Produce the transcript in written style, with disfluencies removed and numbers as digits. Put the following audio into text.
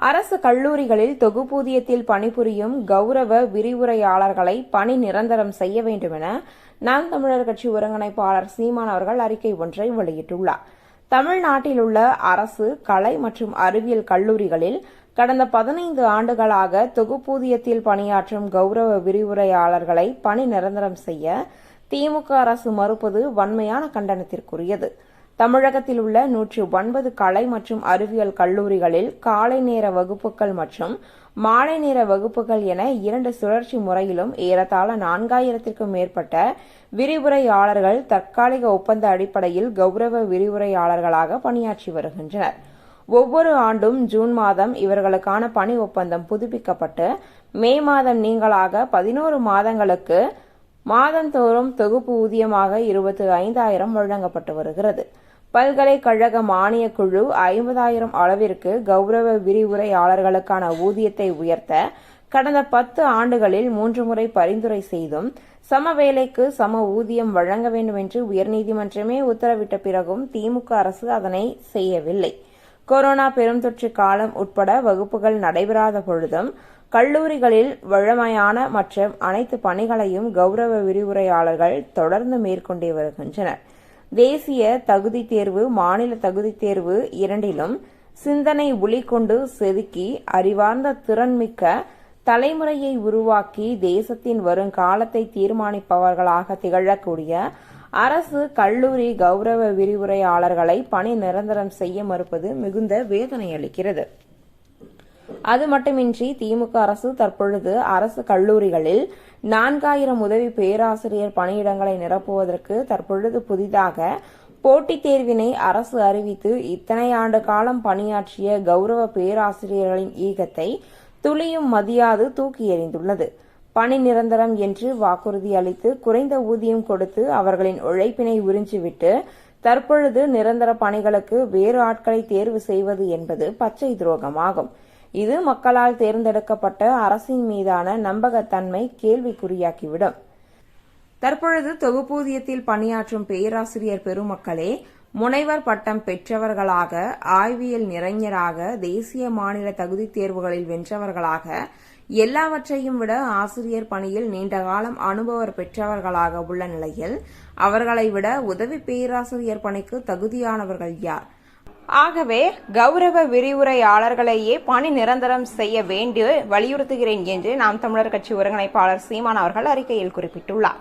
அரசு கல்லூரிகளில் தொகுப்பூதியத்தில் பணிபுரியும் கௌரவ விரிவுரையாளர்களை பணி நிரந்தரம் செய்ய வேண்டும் என நாம் தமிழர் கட்சி ஒருங்கிணைப்பாளர் சீமான் அவர்கள் அறிக்கை ஒன்றை வெளியிட்டுள்ளார். தமிழ்நாட்டில் உள்ள அரசு கலை மற்றும் அறிவியல் கல்லூரிகளில் கடந்த 15 ஆண்டுகளாக தொகுப்பூதியத்தில் பணியாற்றும் கௌரவ விரிவுரையாளர்களை பணி நிரந்தரம் செய்ய திமுக அரசு மறுப்பது வன்மையான கண்டனத்திற்குரியது. தமிழகத்தில் உள்ள 109 கலை மற்றும் அறிவியல் கல்லூரிகளில் காலை நேர வகுப்புகள் மற்றும் மாலை நேர வகுப்புகள் என 2 சுழற்சி முறையிலும் ஏறத்தாழ 4000க்கும் மேற்பட்ட விரிவுரையாளர்கள் தற்காலிக ஒப்பந்த அடிப்படையில் கௌரவ விரிவுரையாளர்களாக பணியாற்றி வருகின்றனர். ஒவ்வொரு ஆண்டும் ஜூன் மாதம் இவர்களுக்கான பணி ஒப்பந்தம் புதுப்பிக்கப்பட்டு மே மாதம் நீங்களாக 11 மாதங்களுக்கு மாதந்தோறும் தொகுப்பு ஊதியமாக 25,000 வழங்கப்பட்டு வருகிறது. பல்கலைக்கழக மானியக் குழு 50,000 அளவிற்கு கௌரவ விரிவுரையாளர்களுக்கான ஊதியத்தை உயர்த்த கடந்த 10 ஆண்டுகளில் 3 முறை பரிந்துரை செய்தும் சம வேலைக்கு சம ஊதியம் வழங்க வேண்டும் என்று உயர்நீதிமன்றமே உத்தரவிட்ட பிறகும் திமுக அரசு அதனை செய்யவில்லை. கொரோனா பெருந்தொற்று காலம் உட்பட வகுப்புகள் நடைபெறாத பொழுதும் கல்லூரிகளில் வழமையான மற்ற அனைத்து பணிகளையும் கௌரவ விரிவுரையாளர்கள் தொடர்ந்து மேற்கொண்டே வருகின்றனர். தேசிய தகுதி தேர்வு, மாநில தகுதி தேர்வு இரண்டிலும் சிந்தனை ஒளி கொண்டு செதுக்கி அறிவார்ந்த திறன்மிக்க தலைமுறையை உருவாக்கி தேசத்தின் வருங்காலத்தை தீர்மானிப்பவர்களாக திகழக்கூடிய அரசு கல்லூரி கௌரவ விரிவுரையாளர்களை பணி நிரந்தரம் செய்ய மறுப்பது மிகுந்த வேதனை அளிக்கிறது. அது மட்டுமின்றி திமுக அரசு தற்பொழுது அரசு கல்லூரிகளில் 4000 உதவி பேராசிரியர் பணியிடங்களை நிரப்புவதற்கு தற்பொழுது புதிதாக போட்டித் தேர்வினை அரசு அறிவித்து இத்தனை ஆண்டு காலம் பணியாற்றிய கௌரவ பேராசிரியர்களின் ஈகத்தை துளியும் மதியாது தூக்கி எறிந்துள்ளது. பணி நிரந்தரம் என்று வாக்குறுதி அளித்து குறைந்த ஊதியம் கொடுத்து அவர்களின் உழைப்பினை உறிஞ்சிவிட்டு தற்பொழுது நிரந்தர பணிகளுக்கு வேறு ஆட்களை தேர்வு செய்வது என்பது பச்சை துரோகமாகும். இது மக்களால் தேர்ந்தெடுக்கப்பட்ட அரசின் மீதான நம்பகத்தன்மை கேள்விக்குறியாக்கிவிடும். தற்பொழுது தொகுப்பூதியத்தில் பணியாற்றும் பேராசிரியர் பெருமக்களே முனைவர் பட்டம் பெற்றவர்களாக, ஆய்வியல் நிறைஞராக, தேசிய மாநில தகுதி தேர்வுகளில் வென்றவர்களாக, எல்லாவற்றையும் விட ஆசிரியர் பணியில் நீண்டகாலம் அனுபவர் பெற்றவர்களாக உள்ள நிலையில் அவர்களை விட உதவி பேராசிரியர் பணிக்கு தகுதியானவர்கள் யார்? ஆகவே கௌரவ விரிவுரையாளர்களையே பணி நிரந்தரம் செய்ய வேண்டி வலியுறுத்துகிறேன் என்று நாம் தமிழர் கட்சி ஒருங்கிணைப்பாளர் சீமான் அவர்கள் அறிக்கையில் குறிப்பிட்டுள்ளார்.